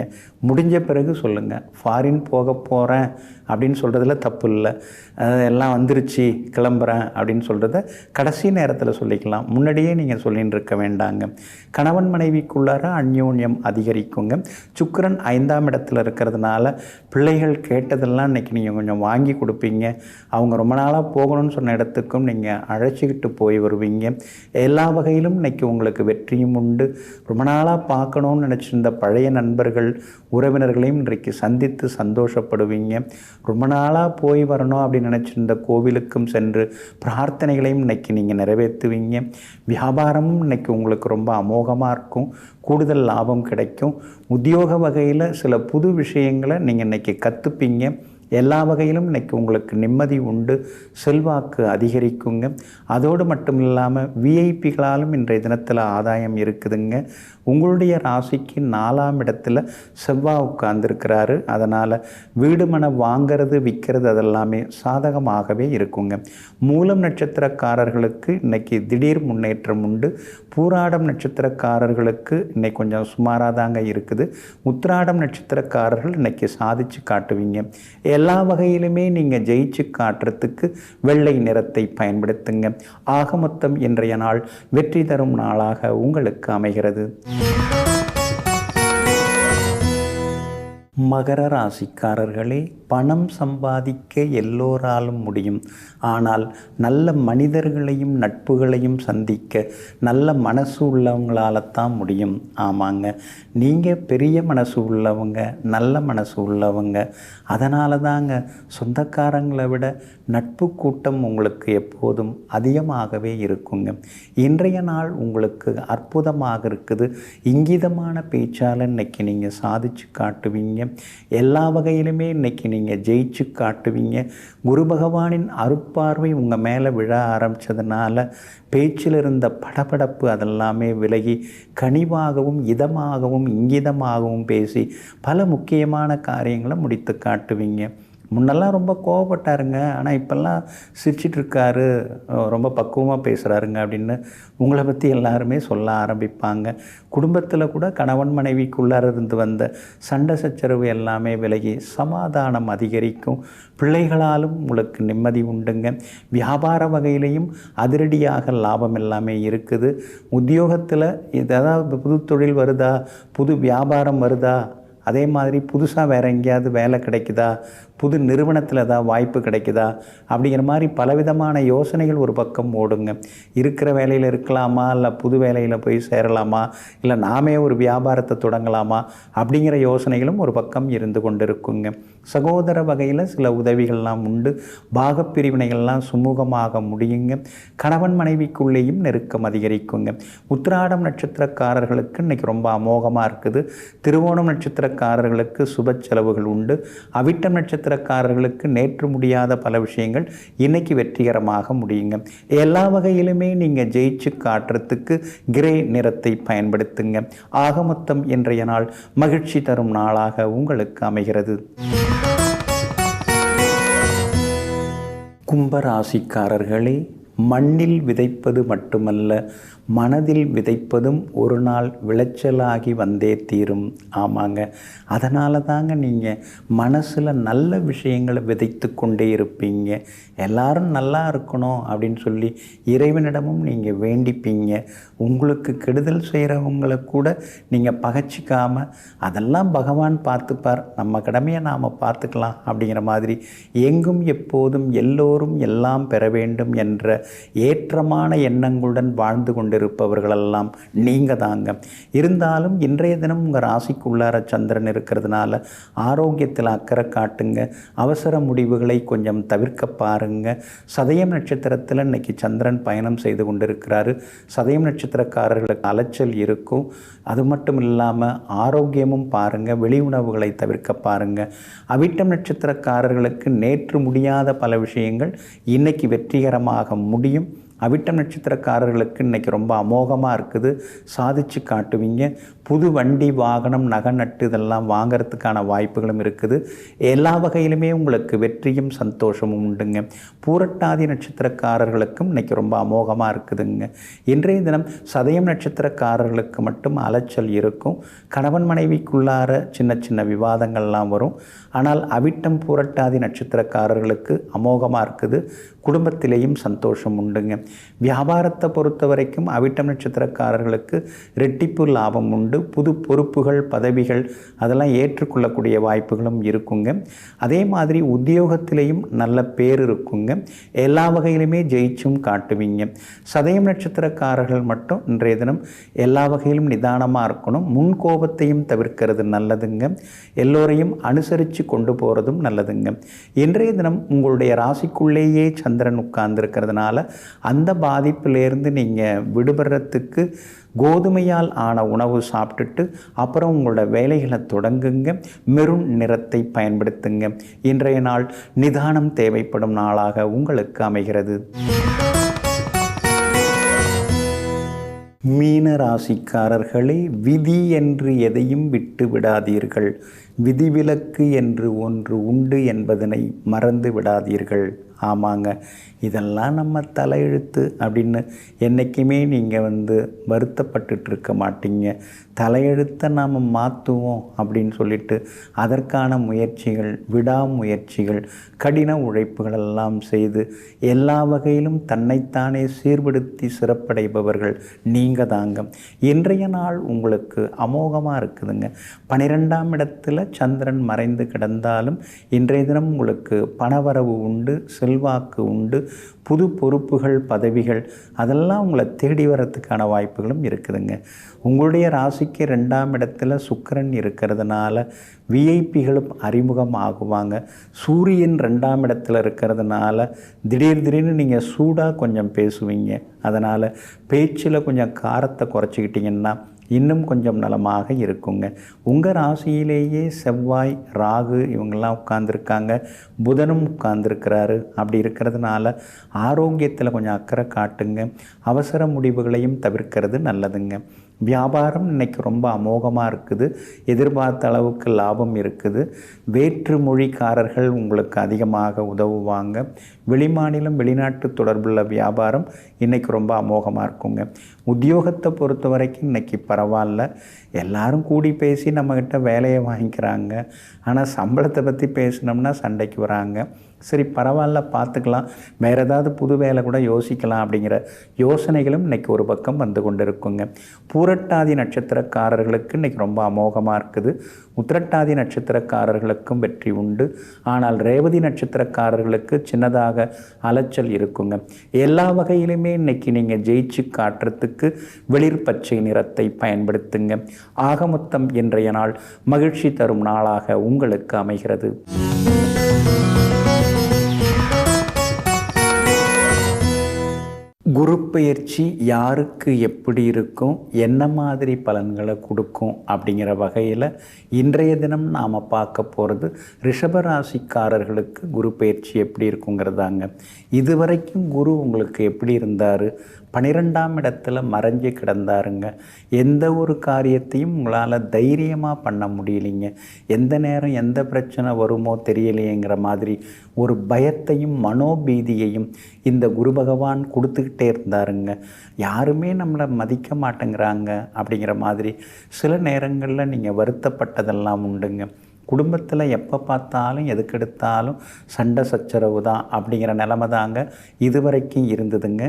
முடிஞ்ச பிறகு சொல்லுங்கள். ஃபாரின் போக போகிறேன் அப்படின்னு சொல்கிறதுல தப்பு இல்லை, எல்லாம் வந்துருச்சு கிளம்புறேன் அப்படின்னு சொல்கிறத கடைசி நேரத்தில் சொல்லிக்கலாம், முன்னாடியே நீங்கள் சொல்லின்னு இருக்க வேண்டாங்க. கணவன் மனைவிக்குள்ளார அந்யோன்யம் அதிகரிக்குங்க. சுக்கிரன் 5ஆம் இடத்துல இருக்கிறதுனால பிள்ளைகள் கேட்டதெல்லாம் இன்றைக்கி நீங்கள் கொஞ்சம் வாங்கி கொடுப்பீங்க. அவங்க ரொம்ப நாளாக போகணும்னு சொன்ன இடத்துக்கும் நீங்கள் அழைச்சிக்கிட்டு போய் வருவீங்க. எல்லா வகையிலும் இன்றைக்கி உங்களுக்கு வெற்றியும் உண்டு. ரொம்ப நாளாக பார்க்கணுன்னு நினச்சிருந்த பழைய நண்பர்கள் உறவினர்களையும் இன்றைக்கு சந்தித்து சந்தோஷப்படுவீங்க. ரொம்ப நாளாக போய் வரணும் அப்படின்னு நினச்சிருந்த கோவிலுக்கும் சென்று பிரார்த்தனைகளையும் இன்றைக்கி நீங்கள் நிறைவேற்றுவீங்க. வியாபாரமும் இன்றைக்கி உங்களுக்கு ரொம்ப அமோகமாக இருக்கும், கூடுதல் லாபம் கிடைக்கும். உத்தியோக வகையில் சில புது விஷயங்களை நீங்கள் இன்றைக்கி கற்றுப்பீங்க. எல்லா வகையிலும் இன்றைக்கி உங்களுக்கு நிம்மதி உண்டு, செல்வாக்கு அதிகரிக்குங்க. அதோடு மட்டும் இல்லாமல் விஐபிகளாலும் இன்றைய தினத்தில் ஆதாயம் இருக்குதுங்க. உங்களுடைய ராசிக்கு 4ஆம் இடத்துல செவ்வாய் உட்கார்ந்துருக்கிறாரு. அதனால் வீடு மனை வாங்கிறது விற்கிறது அதெல்லாமே சாதகமாகவே இருக்குங்க. மூலம் நட்சத்திரக்காரர்களுக்கு இன்றைக்கி திடீர் முன்னேற்றம் உண்டு. பூராடம் நட்சத்திரக்காரர்களுக்கு இன்றைக்கி கொஞ்சம் சுமாராக தாங்க இருக்குது. உத்திராடம் நட்சத்திரக்காரர்கள் இன்றைக்கி சாதித்து காட்டுவீங்க. எல்லா வகையிலுமே நீங்கள் ஜெயிச்சு காட்டுறதுக்கு வெள்ளை நிறத்தை பயன்படுத்துங்க. ஆக மொத்தம் இன்றைய நாள் வெற்றி தரும் நாளாக உங்களுக்கு அமைகிறது. மகர ராசிக்காரர்களே, பணம் சம்பாதிக்க எல்லோராலும் முடியும். ஆனால் நல்ல மனிதர்களையும் நட்புகளையும் சந்திக்க நல்ல மனசு உள்ளவங்களால்தான் முடியும். ஆமாங்க, நீங்கள் பெரிய மனசு உள்ளவங்க, நல்ல மனசு உள்ளவங்க. அதனால தாங்க சொந்தக்காரங்களை விட நட்பு கூட்டம் உங்களுக்கு எப்போதும் அதிகமாகவே இருக்குங்க. இன்றைய நாள் உங்களுக்கு அற்புதமாக இருக்குது. இங்கிதமான பேச்சால் இன்றைக்கி நீங்கள் சாதிச்சு காட்டுவீங்க. எல்லா வகையிலுமே இன்றைக்கி நீங்கள் ஜெயிச்சு காட்டுவீங்க. குரு பகவானின் அருட்பார்வை உங்கள் மேலே விழ ஆரம்பித்ததுனால பேச்சில் இருந்த படபடப்பு அதெல்லாமே விலகி கனிவாகவும் இதமாகவும் இங்கிதமாகவும் பேசி பல முக்கியமான காரியங்களை முடித்து காட்டுவீங்க. முன்னெல்லாம் ரொம்ப கோவப்பட்டாருங்க, ஆனால் இப்போல்லாம் சிரிச்சிட்ருக்காரு, ரொம்ப பக்குவமாக பேசுகிறாருங்க அப்படின்னு உங்களை பற்றி எல்லாருமே சொல்ல ஆரம்பிப்பாங்க. குடும்பத்தில் கூட கணவன் மனைவிக்குள்ளார இருந்து வந்த சண்டை சச்சரவு எல்லாமே விலகி சமாதானம் அதிகரிக்கும். பிள்ளைகளாலும் உங்களுக்கு நிம்மதி உண்டுங்க. வியாபார வகையிலையும் அதிரடியாக லாபம் எல்லாமே இருக்குது. உத்தியோகத்தில் ஏதாவது புது தொழில் வருதா, புது வியாபாரம் வருதா, அதே மாதிரி புதுசாக வேறு எங்கேயாவது வேலை கிடைக்குதா, புது நிறுவனத்தில் ஏதாவது வாய்ப்பு கிடைக்குதா அப்படிங்கிற மாதிரி பலவிதமான யோசனைகள் ஒரு பக்கம் ஓடுங்க. இருக்கிற வேலையில் இருக்கலாமா, இல்லை புது வேலையில் போய் சேரலாமா, இல்லை நாமே ஒரு வியாபாரத்தை தொடங்கலாமா அப்படிங்கிற யோசனைகளும் ஒரு பக்கம் இருந்து கொண்டு இருக்குங்க. சகோதர வகையில் சில உதவிகள்லாம் உண்டு. பாகப்பிரிவினைகள்லாம் சுமூகமாக முடியுங்க. கணவன் மனைவிக்குள்ளேயும் நெருக்கம் அதிகரிக்குங்க. உத்திராடம் நட்சத்திரக்காரர்களுக்கு இன்றைக்கி ரொம்ப அமோகமாக இருக்குது. திருவோணம் நட்சத்திரக்காரர்களுக்கு சுப செலவுகள் உண்டு. அவிட்டம் நட்சத்திரக்காரர்களுக்கு நேற்று முடியாத பல விஷயங்கள் இன்னைக்கு வெற்றிகரமாக முடியுங்க. எல்லா வகையிலுமே நீங்கள் ஜெயிச்சு காட்டுறதுக்கு கிரே நிறத்தை பயன்படுத்துங்க. ஆக மொத்தம் இன்றைய நாள் மகிழ்ச்சி தரும் நாளாக உங்களுக்கு அமைகிறது. கும்பராசிக்காரர்களே, மண்ணில் விதைப்பது மட்டுமல்ல, மனதில் விதைப்பதும் ஒரு நாள் விளைச்சலாகி வந்தே தீரும். ஆமாங்க, அதனால தாங்க நீங்கள் மனசில் நல்ல விஷயங்களை விதைத்து கொண்டே இருப்பீங்க. எல்லாரும் நல்லா இருக்கணும் அப்படின்னு சொல்லி இறைவனிடமும் நீங்கள் வேண்டிப்பீங்க. உங்களுக்கு கெடுதல் செய்கிறவங்களை கூட நீங்கள் பகைச்சிக்காமல் அதெல்லாம் பகவான் பார்த்துப்பார், நம்ம கடமையை நாம் பார்த்துக்கலாம் அப்படிங்கிற மாதிரி எங்கும் எப்போதும் எல்லோரும் எல்லாம் பெற வேண்டும் என்ற ஏற்றமான எண்ணங்களுடன் வாழ்ந்து கொண்டிருப்பவர்களெல்லாம் நீங்கள் தாங்க. இருந்தாலும் இன்றைய தினம் உங்கள் ராசிக்குள்ளார சந்திரன் இருக்கிறதுனால ஆரோக்கியத்தில் அக்கறை காட்டுங்க. அவசர முடிவுகளை கொஞ்சம் தவிர்க்க பாருங்க. சதயம் நட்சத்திரத்தில் இன்னைக்கு சந்திரன் பயணம் செய்து கொண்டிருக்கிறாரு. சதயம் நட்சத்திரக்காரர்களுக்கு அலைச்சல் இருக்கும். அது மட்டும் இல்லாமல் ஆரோக்கியமும் பாருங்கள், வெளி உணவுகளை தவிர்க்க பாருங்கள். அவிட்டம் நட்சத்திரக்காரர்களுக்கு நேற்று முடியாத பல விஷயங்கள் இன்னைக்கு வெற்றிகரமாக முடியும். அவிட்டம் நட்சத்திரக்காரர்களுக்கு இன்றைக்கி ரொம்ப அமோகமாக இருக்குது, சாதிச்சு காட்டுவீங்க. புது வண்டி வாகனம் நகை நட்டு இதெல்லாம் வாங்கிறதுக்கான வாய்ப்புகளும் இருக்குது. எல்லா வகையிலுமே உங்களுக்கு வெற்றியும் சந்தோஷமும் உண்டுங்க. பூரட்டாதி நட்சத்திரக்காரர்களுக்கும் இன்றைக்கி ரொம்ப அமோகமாக இருக்குதுங்க. இன்றைய தினம் சதயம் நட்சத்திரக்காரர்களுக்கு மட்டும் அலைச்சல் இருக்கும். கணவன் மனைவிக்குள்ளார சின்ன சின்ன விவாதங்கள்லாம் வரும். ஆனால் அவிட்டம் பூரட்டாதி நட்சத்திரக்காரர்களுக்கு அமோகமாக இருக்குது. குடும்பத்திலேயும் சந்தோஷம் உண்டுங்க. வியாபாரத்தை பொறுத்த வரைக்கும் அவிட்டம் நட்சத்திரக்காரர்களுக்கு ரெட்டிப்பு லாபம் உண்டு. புது பொறுப்புகள் பதவிகள் அதெல்லாம் ஏற்றுக்கொள்ளக்கூடிய வாய்ப்புகளும் இருக்குங்க. அதே மாதிரி உத்தியோகத்திலேயும் நல்ல பேர் இருக்குங்க. எல்லா வகையிலுமே ஜெயிச்சும் காட்டுவீங்க. சதயம் நட்சத்திரக்காரர்கள் மட்டும் இன்றைய தினம் எல்லா வகையிலும் நிதானமாக இருக்கணும். முன்கோபத்தையும் தவிர்க்கிறது நல்லதுங்க. எல்லோரையும் அனுசரித்து கொண்டு போகிறதும் நல்லதுங்க. இன்றைய தினம் உங்களுடைய ராசிக்குள்ளேயே சந்திரன் உட்கார்ந்துருக்கிறதுனால அந்த பாதிப்பிலேருந்து நீங்கள் விடுபடுறதுக்கு கோதுமையால் ஆன உணவு சாப்பிட்டுட்டு அப்புறம் உங்களோட வேலைகளை தொடங்குங்க. மெரூன் நிறத்தை பயன்படுத்துங்க. இன்றைய நாள் நிதானம் தேவைப்படும் நாளாக உங்களுக்கு அமைகிறது. மீன ராசிக்காரர்களே, விதி என்று எதையும் விட்டு விடாதீர்கள். விதிவிலக்கு என்று ஒன்று உண்டு என்பதனை மறந்து விடாதீர்கள். ஆமாங்க, இதெல்லாம் நம்ம தலையெழுத்து அப்படின்னு என்றைக்குமே நீங்கள் வருத்தப்பட்டுட்டு இருக்க மாட்டீங்க. தலையெழுத்தை நாம் மாற்றுவோம் அப்படின்னு சொல்லிட்டு அதற்கான முயற்சிகள், விடாமுயற்சிகள், கடின உழைப்புகளெல்லாம் செய்து எல்லா வகையிலும் தன்னைத்தானே சீர்படுத்தி சிறப்படைபவர்கள் நீங்கள் தாங்க. இன்றைய நாள் உங்களுக்கு அமோகமாக இருக்குதுங்க. 12ஆம் இடத்துல சந்திரன் மறைந்து கிடந்தாலும் இன்றைய தினம் உங்களுக்கு பணவரவு உண்டு, செல்வாக்கு உண்டு, புது பொறுப்புகள் பதவிகள் அதெல்லாம் உங்களை தேடி வரத்துக்கான வாய்ப்புகளும் இருக்குதுங்க. உங்களுடைய ராசிக்கு 2ஆம் இடத்துல சுக்கிரன் இருக்கிறதுனால விஐபிகளும் அறிமுகம் ஆகுவாங்க. சூரியன் 2ஆம் இடத்துல இருக்கிறதுனால திடீர்னு நீங்கள் சூடாக கொஞ்சம் பேசுவீங்க. அதனால் பேச்சில் கொஞ்சம் காரத்தை குறைச்சிக்கிட்டிங்கன்னா இன்னும் கொஞ்சம் நலமாக இருக்குங்க. உங்கள் ராசியிலேயே செவ்வாய், ராகு இவங்கெல்லாம் உட்கார்ந்துருக்காங்க. புதனும் உட்கார்ந்துருக்கிறாரு. அப்படி இருக்கிறதுனால ஆரோக்கியத்தில் கொஞ்சம் அக்கறை காட்டுங்க. அவசர முடிவுகளையும் தவிர்க்கிறது நல்லதுங்க. வியாபாரம் இன்றைக்கி ரொம்ப அமோகமாக இருக்குது. எதிர்பார்த்த அளவுக்கு லாபம் இருக்குது. வேற்று மொழிக்காரர்கள் உங்களுக்கு அதிகமாக உதவுவாங்க. வெளிமாநிலம் வெளிநாட்டு தொடர்புள்ள வியாபாரம் இன்றைக்கி ரொம்ப அமோகமாக இருக்குங்க. உத்தியோகத்தை பொறுத்த வரைக்கும் இன்றைக்கி பரவாயில்ல. எல்லாரும் கூடி பேசி நம்மக்கிட்ட வேலையை வாங்கிக்கிறாங்க. ஆனால் சம்பளத்தை பற்றி பேசினோம்னா சண்டைக்கு வராங்க. சரி பரவாயில்ல, பார்த்துக்கலாம், வேறு ஏதாவது புது வேலை கூட யோசிக்கலாம் அப்படிங்கிற யோசனைகளும் இன்றைக்கி ஒரு பக்கம் வந்து கொண்டு இருக்குங்க. பூரட்டாதி நட்சத்திரக்காரர்களுக்கு இன்றைக்கி ரொம்ப அமோகமாக இருக்குது. உத்திரட்டாதி நட்சத்திரக்காரர்களுக்கும் வெற்றி உண்டு. ஆனால் ரேவதி நட்சத்திரக்காரர்களுக்கு சின்னதாக அலைச்சல் இருக்குங்க. எல்லா வகையிலுமே இன்றைக்கி நீங்கள் ஜெயிச்சு காட்டுறதுக்கு வெளிர் பச்சை நிறத்தை பயன்படுத்துங்க. ஆக மொத்தம் இன்றைய நாள் மகிழ்ச்சி தரும் நாளாக உங்களுக்கு அமைகிறது. குரு பெயர்ச்சி யாருக்கு எப்படி இருக்கும், என்ன மாதிரி பலன்களை கொடுக்கும் அப்படிங்கிற வகையில் இன்றைய தினம் நாம் பார்க்க போகிறது ரிஷபராசிக்காரர்களுக்கு குரு பெயர்ச்சி எப்படி இருக்குங்கிறதாங்க. இதுவரைக்கும் குரு உங்களுக்கு எப்படி இருந்தார்? 12ஆம் இடத்துல மறைஞ்சு கிடந்தாருங்க. எந்த ஒரு காரியத்தையும் உங்களால் தைரியமாக பண்ண முடியலைங்க. எந்த நேரம் எந்த பிரச்சனை வருமோ தெரியலையேங்கிற மாதிரி ஒரு பயத்தையும் மனோபீதியையும் இந்த குரு பகவான் கொடுத்துக்கிட்டே இருந்தாருங்க. யாருமே நம்மளை மதிக்க மாட்டேங்கிறாங்க அப்படிங்கிற மாதிரி சில நேரங்களில் நீங்கள் வருத்தப்பட்டதெல்லாம் உண்டுங்க. குடும்பத்தில் எப்போ பார்த்தாலும் எதுக்கெடுத்தாலும் சண்டை சச்சரவு தான் அப்படிங்கிற நிலமை தாங்க இதுவரைக்கும் இருந்ததுங்க.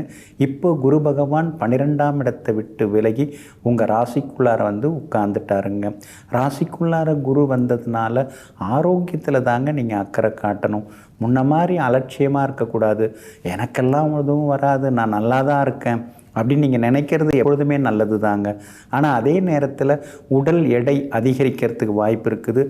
இப்போ குரு பகவான் 12ஆம் இடத்தை விட்டு விலகி உங்கள் ராசிக்குள்ளார வந்து உட்கார்ந்துட்டாருங்க. ராசிக்குள்ளார குரு வந்ததுனால ஆரோக்கியத்தில் தாங்க நீங்கள் அக்கறை காட்டணும். முன்ன மாதிரி அலட்சியமாக இருக்கக்கூடாது. எனக்கெல்லாம் எதுவும் வராது, நான் நல்லா தான் இருக்கேன் அப்படின்னு நீங்கள் நினைக்கிறது எப்பொழுதுமே நல்லது தாங்க. ஆனால் அதே நேரத்தில் உடல் எடை அதிகரிக்கிறதுக்கு வாய்ப்பு இருக்குது.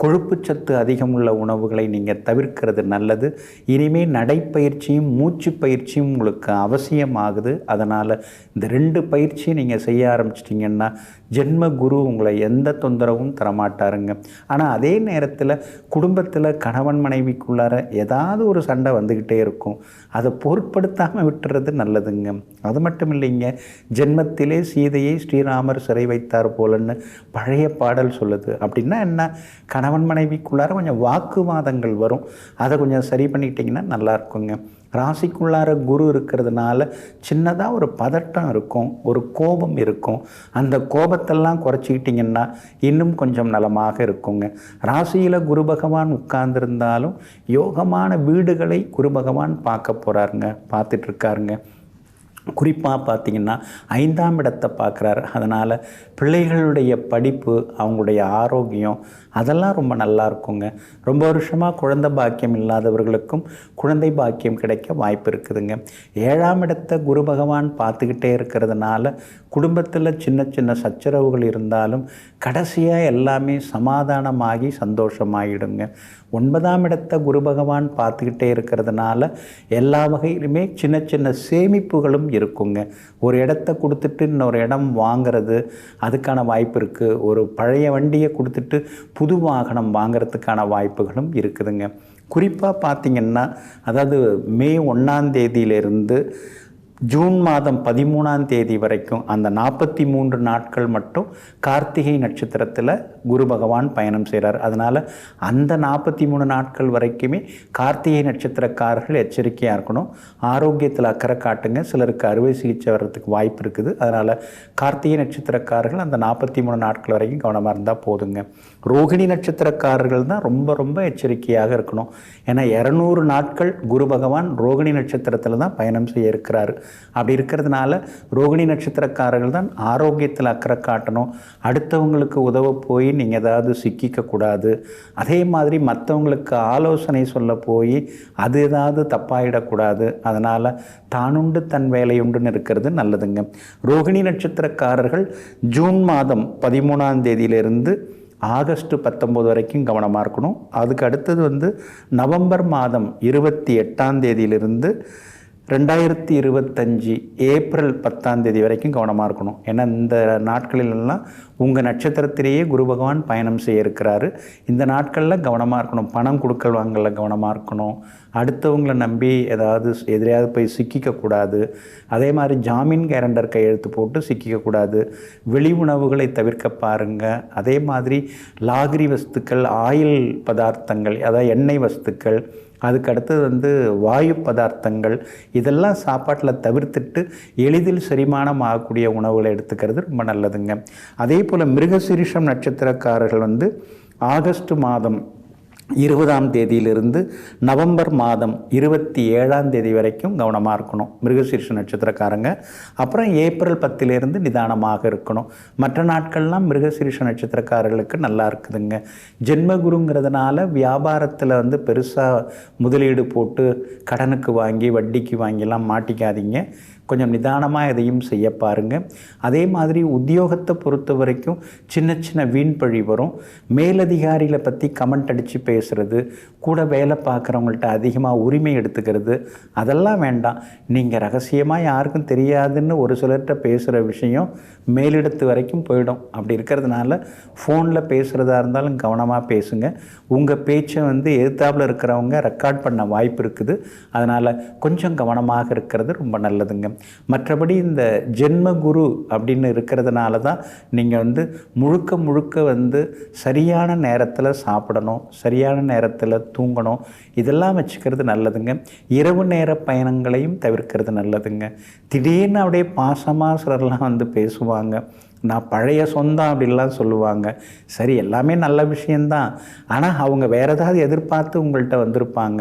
கொழுப்புச்சத்து அதிகம் உள்ள உணவுகளை நீங்கள் தவிர்க்கிறது நல்லது. இனிமேல் நடைப்பயிற்சியும் மூச்சு பயிற்சியும் உங்களுக்கு அவசியமாகுது. அதனால் இந்த 2 பயிற்சியும் நீங்கள் செய்ய ஆரம்பிச்சிட்டிங்கன்னா ஜென்ம குரு உங்களை எந்த தொந்தரவும் தரமாட்டாருங்க. ஆனால் அதே நேரத்தில் குடும்பத்தில் கணவன் மனைவிக்குள்ளார ஏதாவது ஒரு சண்டை வந்துக்கிட்டே இருக்கும். அதை பொருட்படுத்தாமல் விட்டுறது நல்லதுங்க. அது மட்டும் இல்லைங்க, ஜென்மத்திலே சீதையை ஸ்ரீராமர் சிறை வைத்தார் போலன்னு பழைய பாடல் சொல்லுது. அப்படின்னா என்ன, கணவன் மனைவிக்குள்ளார கொஞ்சம் வாக்குவாதங்கள் வரும். அதை கொஞ்சம் சரி பண்ணிக்கிட்டிங்கன்னா நல்லா இருக்குங்க. ராசிக்குள்ளார குரு இருக்கிறதுனால சின்னதாக ஒரு பதட்டம் இருக்கும், ஒரு கோபம் இருக்கும். அந்த கோபத்தெல்லாம் குறைச்சிக்கிட்டிங்கன்னா இன்னும் கொஞ்சம் நலமாக இருக்குங்க. ராசியில் குரு பகவான் உட்கார்ந்துருந்தாலும் யோகமான வீடுகளை குரு பகவான் பார்க்க போகிறாருங்க, பார்த்துட்ருக்காருங்க. குறிப்பாக பார்த்திங்கன்னா 5ஆம் இடத்தை பார்க்குறாரு. அதனால் பிள்ளைகளுடைய படிப்பு, அவங்களுடைய ஆரோக்கியம் அதெல்லாம் ரொம்ப நல்லா இருக்குங்க. ரொம்ப வருஷமாக குழந்தை பாக்கியம் இல்லாதவர்களுக்கும் குழந்தை பாக்கியம் கிடைக்க வாய்ப்பு இருக்குதுங்க. 7ஆம் இடத்தை குரு பகவான் பார்த்துக்கிட்டே இருக்கிறதுனால குடும்பத்தில் சின்ன சின்ன சச்சரவுகள் இருந்தாலும் கடைசியாக எல்லாமே சமாதானமாகி சந்தோஷமாகிடுங்க. 9ஆம் இடத்தை குரு பகவான் பார்த்துக்கிட்டே இருக்கிறதுனால எல்லா வகையிலுமே சின்ன சின்ன சேமிப்புகளும் இருக்குங்க. ஒரு இடத்த கொடுத்துட்டு இன்னொரு இடம் வாங்கிறது அதுக்கான வாய்ப்பு இருக்குது. ஒரு பழைய வண்டியை கொடுத்துட்டு புது வாகனம் வாங்கிறதுக்கான வாய்ப்புகளும் இருக்குதுங்க. குறிப்பாக பார்த்திங்கன்னா, அதாவது மே 1ஆம் தேதியிலிருந்து ஜூன் மாதம் 13ஆம் தேதி வரைக்கும் அந்த 43 நாட்கள் மட்டும் கார்த்திகை நட்சத்திரத்தில் குரு பகவான் பயணம் செய்கிறார். அதனால் அந்த 43 நாட்கள் வரைக்குமே கார்த்திகை நட்சத்திரக்காரர்கள் எச்சரிக்கையாக இருக்கணும். ஆரோக்கியத்தில் அக்கறை காட்டுங்க. சிலருக்கு அறுவை சிகிச்சை வர்றதுக்கு வாய்ப்பு இருக்குது. அதனால் கார்த்திகை நட்சத்திரக்காரர்கள் அந்த 43 நாட்கள் வரைக்கும் கவனமாக இருந்தால் போதுங்க. ரோகிணி நட்சத்திரக்காரர்கள் தான் ரொம்ப ரொம்ப எச்சரிக்கையாக இருக்கணும். ஏன்னா 200 நாட்கள் குரு பகவான் ரோகிணி நட்சத்திரத்தில் தான் பயணம் செய்ய இருக்கிறார். அப்படி இருக்கிறதுனால ரோகிணி நட்சத்திரக்காரர்கள் தான் ஆரோக்கியத்தில் அக்கறை காட்டணும். அடுத்தவங்களுக்கு உதவ போய் நீங்கள் ஏதாவது சிக்கிக்கக்கூடாது. அதே மாதிரி மற்றவங்களுக்கு ஆலோசனை சொல்ல போய் அது ஏதாவது தப்பாயிடக்கூடாது. அதனால் தானுண்டு தன் வேலையுண்டுன்னு இருக்கிறது நல்லதுங்க. ரோகிணி நட்சத்திரக்காரர்கள் ஜூன் மாதம் 13ஆம் தேதியிலிருந்து ஆகஸ்ட் 19 வரைக்கும் கவனமாக இருக்கணும். அதுக்கு அடுத்தது நவம்பர் மாதம் 28ஆம் தேதியிலிருந்து 2025 ஏப்ரல் 10ஆம் தேதி வரைக்கும் கவனமாக இருக்கணும். ஏன்னா இந்த நாட்களிலெல்லாம் உங்கள் நட்சத்திரத்திலேயே குரு பகவான் பயணம் செய்ய இருக்கிறாரு. இந்த நாட்களில் கவனமாக இருக்கணும். பணம் கொடுக்கல் வாங்கல கவனமாக இருக்கணும். அடுத்தவங்களை நம்பி எதிரையாவது போய் சிக்கிக்கக்கூடாது. அதே மாதிரி ஜாமீன் கேரண்டர் கையெழுத்து போட்டு சிக்கிக்கக்கூடாது. வெளி உணவுகளை தவிர்க்க பாருங்கள். அதே மாதிரி லாகிரி வஸ்துக்கள், ஆயில் பதார்த்தங்கள், அதாவது எண்ணெய் வஸ்துக்கள், அதுக்கு அடுத்தது வாயு பதார்த்தங்கள் இதெல்லாம் சாப்பாட்டில் தவிர்த்துட்டு எளிதில் செரிமானம் ஆகக்கூடிய உணவுகளை எடுத்துக்கிறது ரொம்ப நல்லதுங்க. அதே போல் மிருகசீரிஷம் நட்சத்திரக்காரர்கள் ஆகஸ்ட் மாதம் 20ஆம் தேதியிலிருந்து நவம்பர் மாதம் 27ஆம் தேதி வரைக்கும் கவனமாக இருக்கணும் மிருகசீரிஷ நட்சத்திரக்காரங்க. அப்புறம் ஏப்ரல் 10லேருந்து நிதானமாக இருக்கணும். மற்ற நாட்கள்லாம் மிருகசீரிஷ நட்சத்திரக்காரர்களுக்கு நல்லா இருக்குதுங்க. ஜென்மகுருங்கிறதுனால வியாபாரத்தில் பெருசாக முதலீடு போட்டு கடனுக்கு வாங்கி வட்டிக்கு வாங்கிலாம் மாட்டிக்காதீங்க. கொஞ்சம் நிதானமாக எதையும் செய்ய பாருங்கள். அதே மாதிரி உத்தியோகத்தை பொறுத்த வரைக்கும் சின்ன சின்ன வீண்பழி வரும். மேலதிகாரிகளை பற்றி கமெண்ட் அடித்து பேசுகிறது, கூட வேலை பார்க்குறவங்கள்ட்ட அதிகமாக உரிமை எடுத்துக்கிறது, அதெல்லாம் வேண்டாம். நீங்கள் ரகசியமாக யாருக்கும் தெரியாதுன்னு ஒரு சிலர்கிட்ட பேசுகிற விஷயம் மேலிடத்து வரைக்கும் போயிடும். அப்படி இருக்கிறதுனால ஃபோனில் பேசுகிறதா இருந்தாலும் கவனமாக பேசுங்க. உங்கள் பேச்சை எதிர்த்தாப்புல இருக்கிறவங்க ரெக்கார்ட் பண்ண வாய்ப்பு இருக்குது. அதனால் கொஞ்சம் கவனமாக இருக்கிறது ரொம்ப நல்லதுங்க. மற்றபடி இந்த ஜென்மகுரு அப்படின்னு இருக்கிறதுனால தான் நீங்கள் முழுக்க சரியான நேரத்தில் சாப்பிடணும், சரியான நேரத்தில் தூங்கணும், இதெல்லாம் வச்சுக்கிறது நல்லதுங்க. இரவு நேர பயணங்களையும் தவிர்க்கிறது நல்லதுங்க. திடீர்னு அப்படியே பாசமாக சிலர்லாம் பேசுவாங்க, நான் பழைய சொந்தம் அப்படின்லாம் சொல்லுவாங்க. சரி, எல்லாமே நல்ல விஷயந்தான். ஆனால் அவங்க வேறு ஏதாவது எதிர்பார்த்து உங்கள்கிட்ட வந்திருப்பாங்க.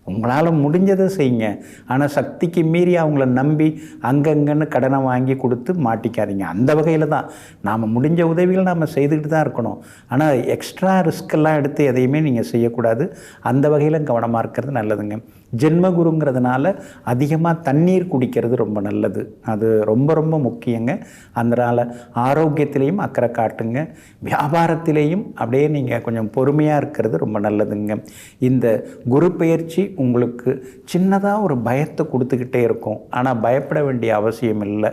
உங்களால் முடிஞ்சதை செய்யுங்க. ஆனால் சக்திக்கு மீறி அவங்கள நம்பி அங்கங்கன்னு கடனை வாங்கி கொடுத்து மாட்டிக்காதீங்க. அந்த வகையில் தான் நாம் முடிஞ்ச உதவிகள் நாம் செய்துக்கிட்டு தான் இருக்கணும். ஆனால் எக்ஸ்ட்ரா ரிஸ்கெல்லாம் எடுத்து எதையுமே நீங்கள் செய்யக்கூடாது. அந்த வகையில் கவனமாக இருக்கிறது நல்லதுங்க. ஜென்மகுருங்கிறதுனால அதிகமாக தண்ணீர் குடிக்கிறது ரொம்ப நல்லது. அது ரொம்ப ரொம்ப முக்கியங்க. அதனால் ஆரோக்கியத்திலையும் அக்கறை காட்டுங்க. வியாபாரத்திலேயும் அப்படியே நீங்கள் கொஞ்சம் பொறுமையாக இருக்கிறது ரொம்ப நல்லதுங்க. இந்த குரு பெயர்ச்சி உங்களுக்கு சின்னதாக ஒரு பயத்தை கொடுத்துக்கிட்டே இருக்கும். ஆனால் பயப்பட வேண்டிய அவசியம் இல்லை.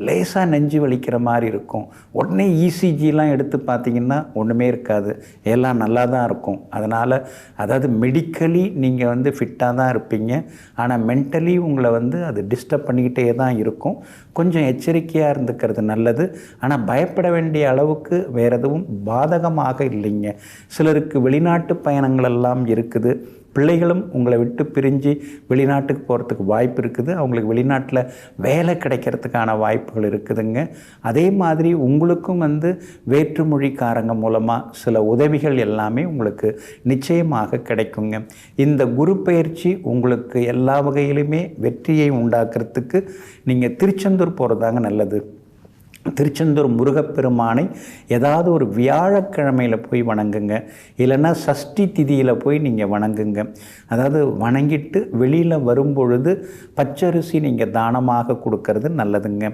லேசாக நெஞ்சு வலிக்கிற மாதிரி இருக்கும். உடனே இசிஜிலாம் எடுத்து பார்த்திங்கன்னா ஒன்றுமே இருக்காது, எல்லாம் நல்லா தான் இருக்கும். அதனால் அதாவது மெடிக்கலி நீங்கள் ஃபிட்டாக தான் இருப்பீங்க. ஆனால் மென்டலி உங்களை அது டிஸ்டர்ப் பண்ணிக்கிட்டே தான் இருக்கும். கொஞ்சம் எச்சரிக்கையாக இருந்துக்கிறது நல்லது. ஆனால் பயப்பட வேண்டிய அளவுக்கு வேறு எதுவும் பாதகமாக இல்லைங்க. சிலருக்கு வெளிநாட்டு பயணங்கள் எல்லாம் இருக்குது. பிள்ளைகளும் உங்களை விட்டு பிரிஞ்சு வெளிநாட்டுக்கு போகிறதுக்கு வாய்ப்பு இருக்குது. அவங்களுக்கு வெளிநாட்டில் வேலை கிடைக்கிறதுக்கான வாய்ப்புகள் இருக்குதுங்க. அதே மாதிரி உங்களுக்கும் வேற்றுமொழிக்காரங்க மூலமாக சில உதவிகள் எல்லாமே உங்களுக்கு நிச்சயமாக கிடைக்குங்க. இந்த குரு பெயர்ச்சி உங்களுக்கு எல்லா வகையிலுமே வெற்றியை உண்டாக்குறதுக்கு நீங்கள் திருச்செந்தூர் போகிறதாங்க நல்லது. திருச்செந்தூர் முருகப்பெருமானை ஏதாவது ஒரு வியாழக்கிழமையில் போய் வணங்குங்க. இல்லைன்னா சஷ்டி திதியில் போய் நீங்கள் வணங்குங்க. அதாவது வணங்கிட்டு வெளியில் வரும்பொழுது பச்சரிசி நீங்கள் தானமாக கொடுக்கறது நல்லதுங்க.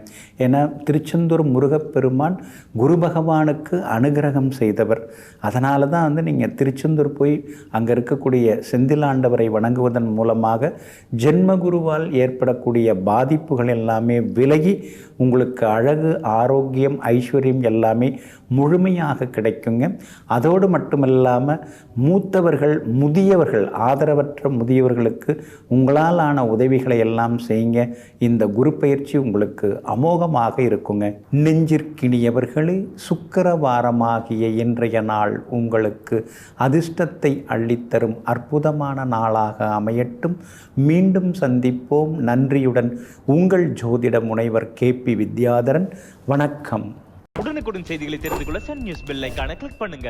ஏன்னா திருச்செந்தூர் முருகப்பெருமான் குரு பகவானுக்கு அனுகிரகம் செய்தவர். அதனால தான் நீங்கள் திருச்செந்தூர் போய் அங்கே இருக்கக்கூடிய செந்திலாண்டவரை வணங்குவதன் மூலமாக ஜென்மகுருவால் ஏற்படக்கூடிய பாதிப்புகள் எல்லாமே விலகி உங்களுக்கு அழகு, ஆரோக்கியம், ஐஸ்வர்யம் எல்லாமே முழுமையாக கிடைக்குங்க. அதோடு மட்டுமில்லாமல் மூத்தவர்கள், முதியவர்கள், ஆதரவற்ற முதியவர்களுக்கு உங்களால் ஆன உதவிகளை எல்லாம் செய்யுங்க. இந்த குரு பயிற்சி உங்களுக்கு அமோகமாக இருக்குங்க. நெஞ்சிற்கினியவர்களே, சுக்கிரவாரமாகிய இன்றைய நாள் உங்களுக்கு அதிர்ஷ்டத்தை அள்ளித்தரும் அற்புதமான நாளாக அமையட்டும். மீண்டும் சந்திப்போம். நன்றியுடன் உங்கள் ஜோதிட முனைவர் KP வித்யாதரன். வணக்கம். உடனுக்குடன் செய்திகளை தெரிந்து கொள்ள சன் நியூஸ் பெல் ஐகானை கிளிக் பண்ணுங்க.